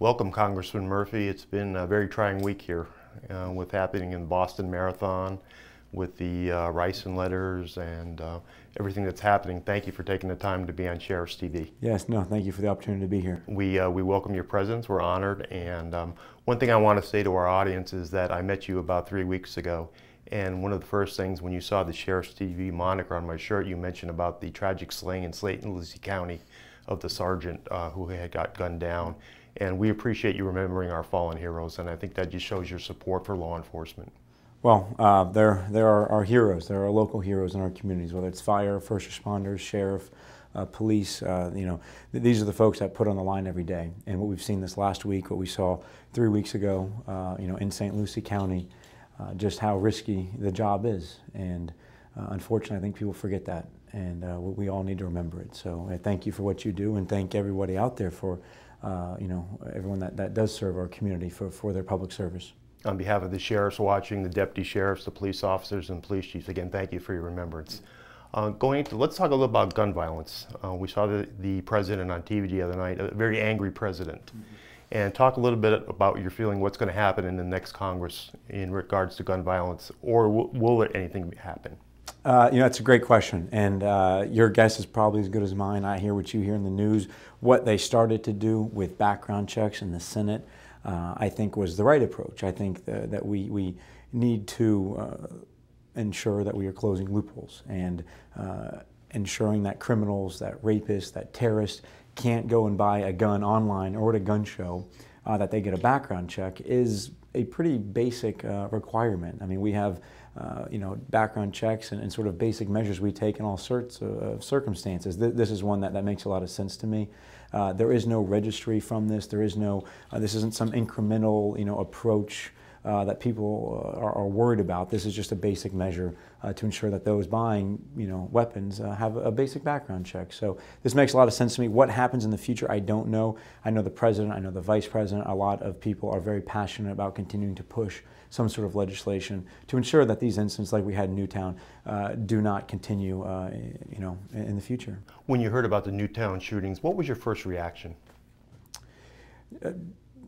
Welcome, Congressman Murphy. It's been a very trying week here with happening in Boston Marathon, with the Ricin letters and everything that's happening. Thank you for taking the time to be on Sheriff's TV. Yes, no, thank you for the opportunity to be here. We welcome your presence. We're honored. And one thing I want to say to our audience is that I met you about 3 weeks ago. And one of the first things when you saw the Sheriff's TV moniker on my shirt, you mentioned about the tragic slaying in St. County of the sergeant who had got gunned down. And we appreciate you remembering our fallen heroes, and I think that just shows your support for law enforcement. Well, there are our heroes. There are local heroes in our communities, whether it's fire, first responders, sheriff, police. These are the folks that put on the line every day. And what we've seen this last week, what we saw 3 weeks ago, in St. Lucie County, just how risky the job is. And unfortunately, I think people forget that, and we all need to remember it. So I thank you for what you do, and thank everybody out there for everyone that does serve our community for their public service. On behalf of the sheriffs watching, the deputy sheriffs, the police officers, and police chiefs, again, thank you for your remembrance. Let's talk a little about gun violence. We saw the president on TV the other night, a very angry president. And talk a little bit about your feeling, what's going to happen in the next Congress in regards to gun violence, or will there anything happen? It's a great question, and your guess is probably as good as mine. I hear what you hear in the news. What they started to do with background checks in the Senate, I think was the right approach. I think that we need to ensure that we are closing loopholes and ensuring that criminals, that rapists, that terrorists can't go and buy a gun online or at a gun show, that they get a background check is a pretty basic requirement. I mean, we have background checks and sort of basic measures we take in all sorts of circumstances. This is one that makes a lot of sense to me. There is no registry from this. There is no, this isn't some incremental, approach that people are worried about. This is just a basic measure to ensure that those buying, weapons have a basic background check. So this makes a lot of sense to me. What happens in the future, I don't know. I know the president, I know the vice president, a lot of people are very passionate about continuing to push some sort of legislation to ensure that these incidents like we had in Newtown do not continue, in the future. When you heard about the Newtown shootings, what was your first reaction?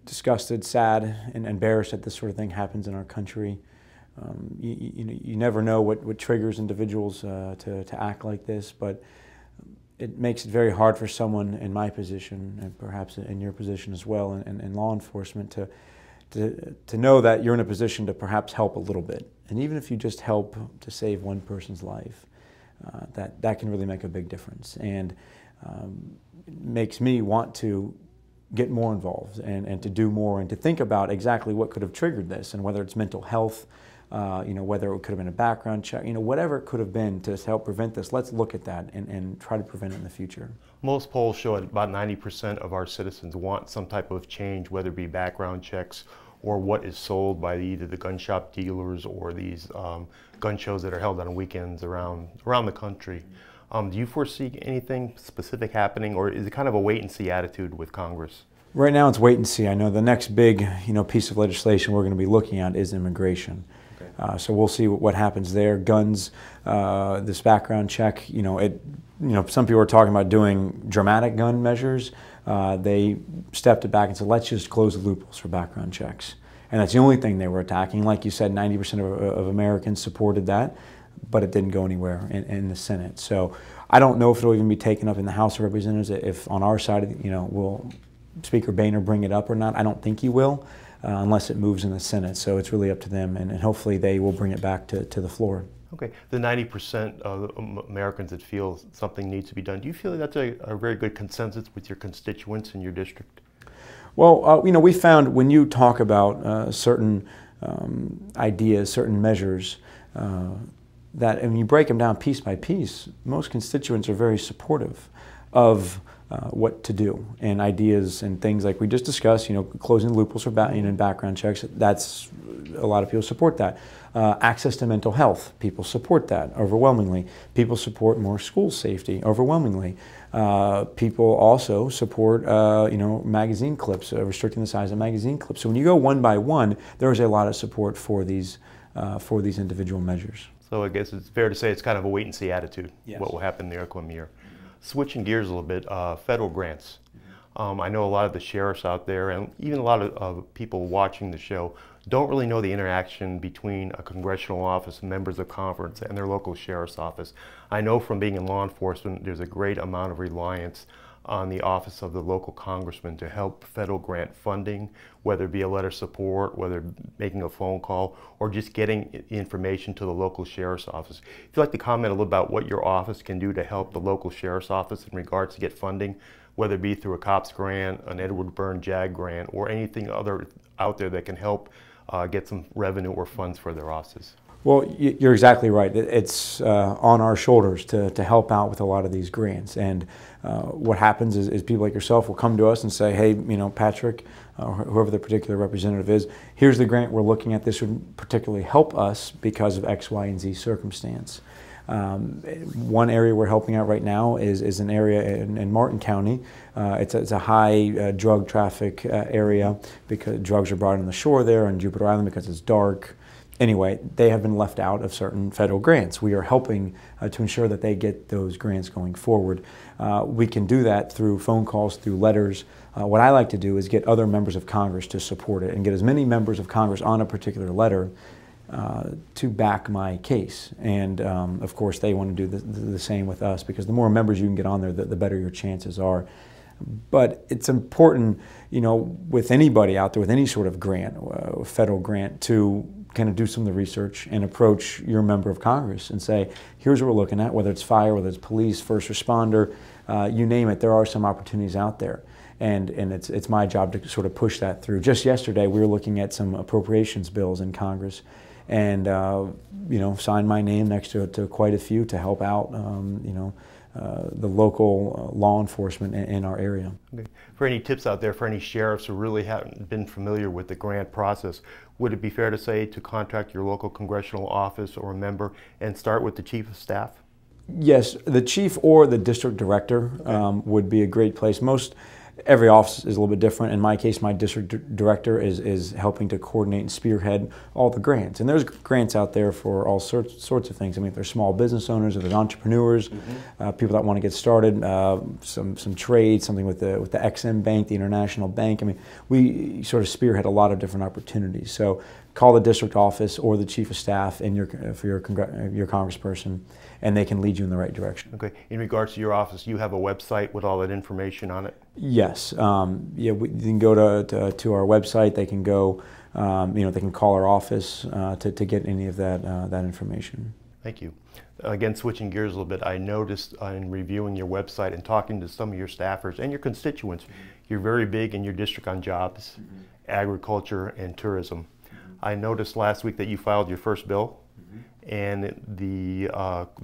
Disgusted, sad, and embarrassed that this sort of thing happens in our country. You never know what triggers individuals to act like this, but it makes it very hard for someone in my position, and perhaps in your position as well, in law enforcement, to know that you're in a position to perhaps help a little bit. And even if you just help to save one person's life, that can really make a big difference. And it makes me want to get more involved and to do more and to think about exactly what could have triggered this, and whether it's mental health, whether it could have been a background check, whatever it could have been to help prevent this. Let's look at that and try to prevent it in the future. Most polls show that about 90% of our citizens want some type of change, whether it be background checks or what is sold by either the gun shop dealers or these gun shows that are held on weekends around the country. Do you foresee anything specific happening, or is it kind of a wait-and-see attitude with Congress? Right now it's wait and see. I know the next big piece of legislation we're going to be looking at is immigration. Okay. So we'll see what happens there. Guns, this background check, some people are talking about doing dramatic gun measures. They stepped it back and said, let's just close the loopholes for background checks. And that's the only thing they were attacking. Like you said, 90% of Americans supported that, but it didn't go anywhere in the Senate. So I don't know if it'll even be taken up in the House of Representatives, if on our side, will Speaker Boehner bring it up or not. I don't think he will, unless it moves in the Senate. So it's really up to them, and hopefully they will bring it back to the floor. Okay, the 90% of Americans that feel something needs to be done, do you feel that's a very good consensus with your constituents in your district? Well, we found when you talk about certain ideas, certain measures, that and you break them down piece by piece, most constituents are very supportive of what to do, and ideas and things like we just discussed, closing the loopholes for background checks. That's a lot of people support that. Access to mental health, people support that overwhelmingly. People support more school safety overwhelmingly. People also support, magazine clips, restricting the size of magazine clips. So when you go one by one, there is a lot of support for these individual measures. So I guess it's fair to say it's kind of a wait-and-see attitude, yes. What will happen in the upcoming year. Switching gears a little bit, federal grants. I know a lot of the sheriffs out there and even a lot of people watching the show don't really know the interaction between a congressional office, members of Congress, and their local sheriff's office. I know from being in law enforcement, there's a great amount of reliance on the office of the local congressman to help federal grant funding, whether it be a letter of support, whether making a phone call, or just getting information to the local sheriff's office. If you'd like to comment a little about what your office can do to help the local sheriff's office in regards to get funding, whether it be through a COPS grant, an Edward Byrne JAG grant, or anything other out there that can help get some revenue or funds for their offices. Well, you're exactly right. It's on our shoulders to help out with a lot of these grants. And what happens is people like yourself will come to us and say, hey, you know, Patrick, whoever the particular representative is, here's the grant we're looking at. This would particularly help us because of X, Y, and Z circumstance. One area we're helping out right now is an area in Martin County. It's a high drug traffic area because drugs are brought on the shore there on Jupiter Island because it's dark. Anyway, they have been left out of certain federal grants. We are helping to ensure that they get those grants going forward. We can do that through phone calls, through letters. What I like to do is get other members of Congress to support it and get as many members of Congress on a particular letter to back my case. And of course, they want to do the same with us because the more members you can get on there, the better your chances are. But it's important, you know, with anybody out there with any sort of grant, federal grant, to kind of do some of the research and approach your member of Congress and say, here's what we're looking at, whether it's fire, whether it's police, first responder, you name it, there are some opportunities out there. And it's my job to sort of push that through. Just yesterday, we were looking at some appropriations bills in Congress and, you know, signed my name next to quite a few to help out, you know, the local law enforcement in our area. Okay. For any tips out there for any sheriffs who really haven't been familiar with the grant process, would it be fair to say to contact your local congressional office or a member and start with the chief of staff? Yes, the chief or the district director would be a great place. Every office is a little bit different. In my case, my district director is helping to coordinate and spearhead all the grants. And there's grants out there for all sorts of things. I mean, if there's small business owners, if there's entrepreneurs, people that want to get started, some trade, something with the EXIM Bank, the International Bank. I mean, we sort of spearhead a lot of different opportunities. So call the district office or the chief of staff and for your congressperson, and they can lead you in the right direction. Okay. In regards to your office, you have a website with all that information on it? Yes. Yeah, you can go to our website. They can go, you know, they can call our office to get any of that information. Thank you. Again, switching gears a little bit, I noticed in reviewing your website and talking to some of your staffers and your constituents, you're very big in your district on jobs, agriculture, and tourism. I noticed last week that you filed your first bill, and the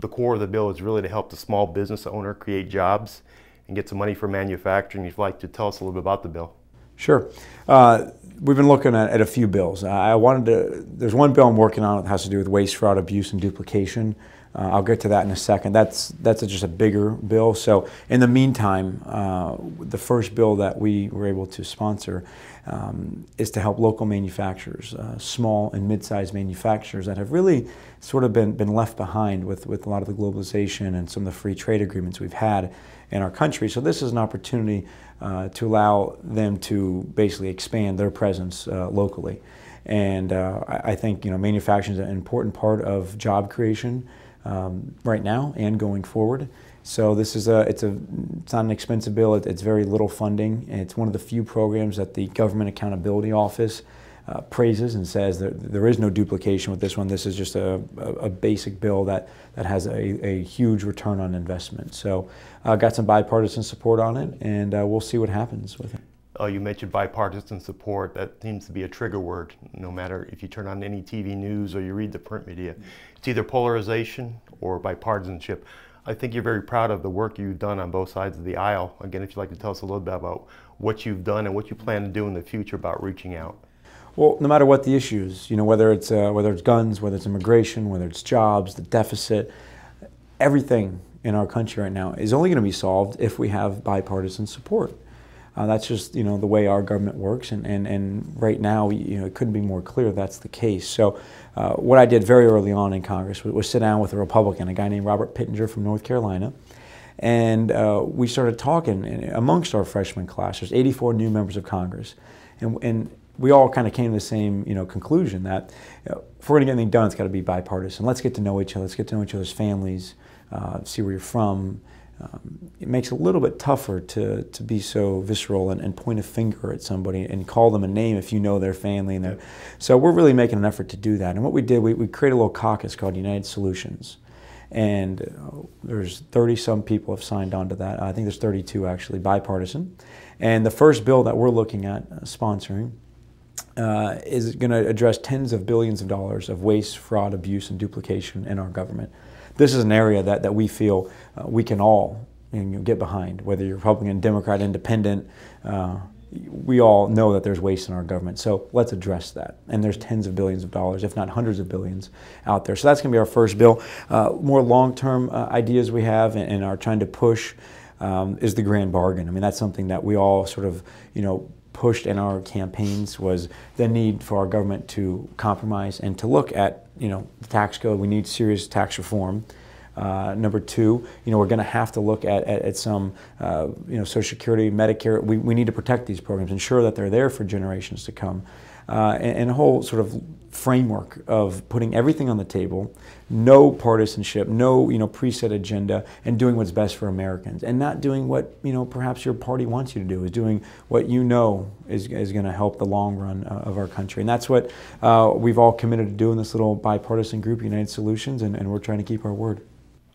core of the bill is really to help the small business owner create jobs and get some money for manufacturing. If you'd like to tell us a little bit about the bill. Sure. We've been looking at a few bills. There's one bill I'm working on that has to do with waste, fraud, abuse, and duplication. I'll get to that in a second. That's just a bigger bill. So in the meantime, the first bill that we were able to sponsor is to help local manufacturers, small and mid-sized manufacturers that have really sort of been left behind with a lot of the globalization and some of the free trade agreements we've had in our country. So this is an opportunity to allow them to basically expand their presence locally. And I think, you know, manufacturing is an important part of job creation right now and going forward. So this is it's not an expensive bill. It's very little funding. And it's one of the few programs that the Government Accountability Office praises and says that there is no duplication with this one. This is just a basic bill that has a huge return on investment. So got some bipartisan support on it, and we'll see what happens with it. You mentioned bipartisan support. That seems to be a trigger word, no matter if you turn on any TV news or you read the print media. It's either polarization or bipartisanship. I think you're very proud of the work you've done on both sides of the aisle. Again, if you'd like to tell us a little bit about what you've done and what you plan to do in the future about reaching out. Well, no matter what the issues, you know, whether it's guns, whether it's immigration, whether it's jobs, the deficit, everything in our country right now is only going to be solved if we have bipartisan support. That's just, you know, the way our government works, and right now, you know, it couldn't be more clear that's the case. So what I did very early on in Congress was sit down with a Republican, a guy named Robert Pittenger from North Carolina, And we started talking amongst our freshman class. There's 84 new members of Congress. And we all kind of came to the same conclusion that if we're going to get anything done, it's got to be bipartisan. Let's get to know each other. Let's get to know each other's families, see where you're from. It makes it a little bit tougher to be so visceral and point a finger at somebody and call them a name if you know their family. And so we're really making an effort to do that. And what we did, we created a little caucus called United Solutions. And there's 30-some people have signed on to that. I think there's 32 actually, bipartisan. And the first bill that we're looking at sponsoring is going to address tens of billions of dollars of waste, fraud, abuse, and duplication in our government. This is an area that we feel we can all get behind, whether you're Republican, Democrat, Independent. We all know that there's waste in our government, so let's address that. And there's tens of billions of dollars, if not hundreds of billions out there. So that's going to be our first bill. More long-term ideas we have and are trying to push is the grand bargain. I mean, that's something that we all sort of, pushed in our campaigns, was the need for our government to compromise and to look at, the tax code. We need serious tax reform. Number two, we're going to have to look at some, Social Security, Medicare. We need to protect these programs, ensure that they're there for generations to come. And a whole sort of framework of putting everything on the table, no partisanship, no preset agenda, and doing what's best for Americans, and not doing what perhaps your party wants you to do, is doing what is going to help the long run of our country. And that's what we've all committed to do in this little bipartisan group, United Solutions, and we're trying to keep our word.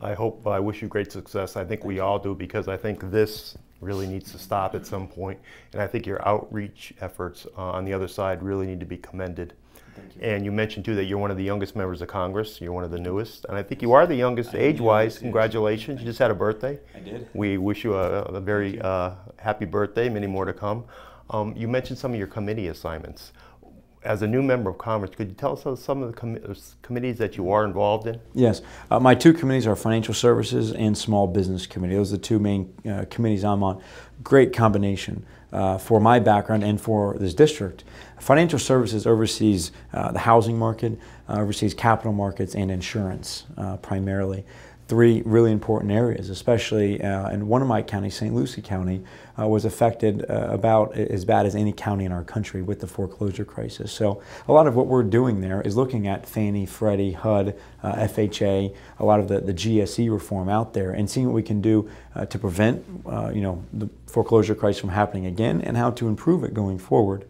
I wish you great success. I think we all do, because I think this really needs to stop at some point. And I think your outreach efforts on the other side really need to be commended. Thank you. And you mentioned too that you're one of the youngest members of Congress. You're one of the newest. And I think you are the youngest age-wise. Congratulations. You just had a birthday. I did. We wish you a very happy birthday, many more to come. You mentioned some of your committee assignments. As a new member of Congress, could you tell us some of the committees that you are involved in? Yes. My two committees are Financial Services and Small Business Committee. Those are the two main committees I'm on. Great combination for my background and for this district. Financial Services oversees the housing market, oversees capital markets and insurance primarily. Three really important areas, especially in one of my counties, St. Lucie County, was affected about as bad as any county in our country with the foreclosure crisis. So a lot of what we're doing there is looking at Fannie, Freddie, HUD, FHA, a lot of the GSE reform out there, and seeing what we can do to prevent the foreclosure crisis from happening again, and how to improve it going forward.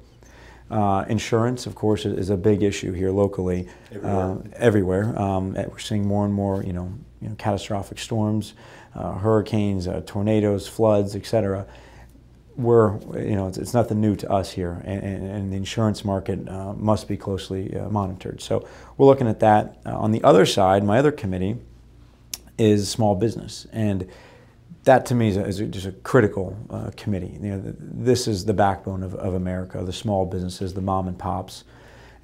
Insurance, of course, is a big issue here locally, everywhere. We're seeing more and more, catastrophic storms, hurricanes, tornadoes, floods, etc. It's nothing new to us here, and the insurance market must be closely monitored. So we're looking at that. On the other side, my other committee is small business, and that to me is just a critical committee. This is the backbone of America, the small businesses, the mom and pops.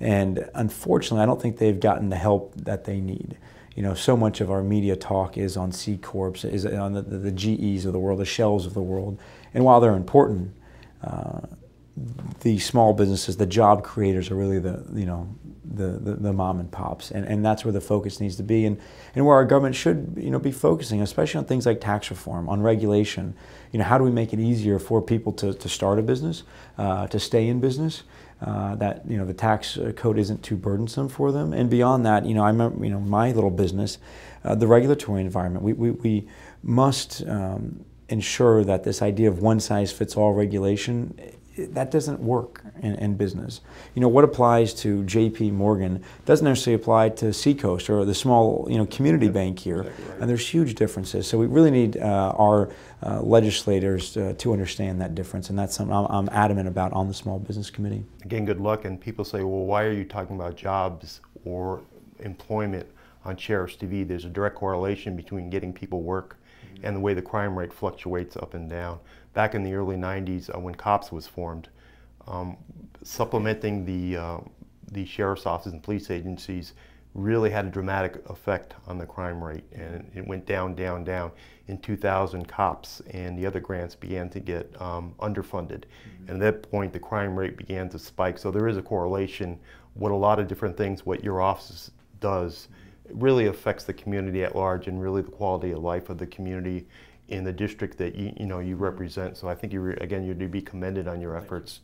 And unfortunately, I don't think they've gotten the help that they need. So much of our media talk is on C Corps, is on the GEs of the world, the Shells of the world. And while they're important, the small businesses, the job creators are really the mom and pops, and that's where the focus needs to be, and where our government should be focusing, especially on things like tax reform, on regulation. How do we make it easier for people to start a business, to stay in business, that the tax code isn't too burdensome for them, and beyond that, I remember my little business, the regulatory environment. We must ensure that this idea of one-size-fits-all regulation, that doesn't work in business. What applies to J.P. Morgan doesn't necessarily apply to Seacoast or the small community bank here, exactly right. And there's huge differences. So we really need our legislators to understand that difference, and that's something I'm adamant about on the Small Business Committee. Again, good luck. And people say, well, why are you talking about jobs or employment on Sheriff's TV? There's a direct correlation between getting people work and the way the crime rate fluctuates up and down. Back in the early 90s, when COPS was formed, supplementing the sheriff's offices and police agencies really had a dramatic effect on the crime rate, and it went down, down, down. In 2000, COPS and the other grants began to get underfunded, and at that point the crime rate began to spike. So there is a correlation. What a lot of different things, what your office does, it really affects the community at large, and really the quality of life of the community. in the district that you represent. So I think again, you're to be commended on your efforts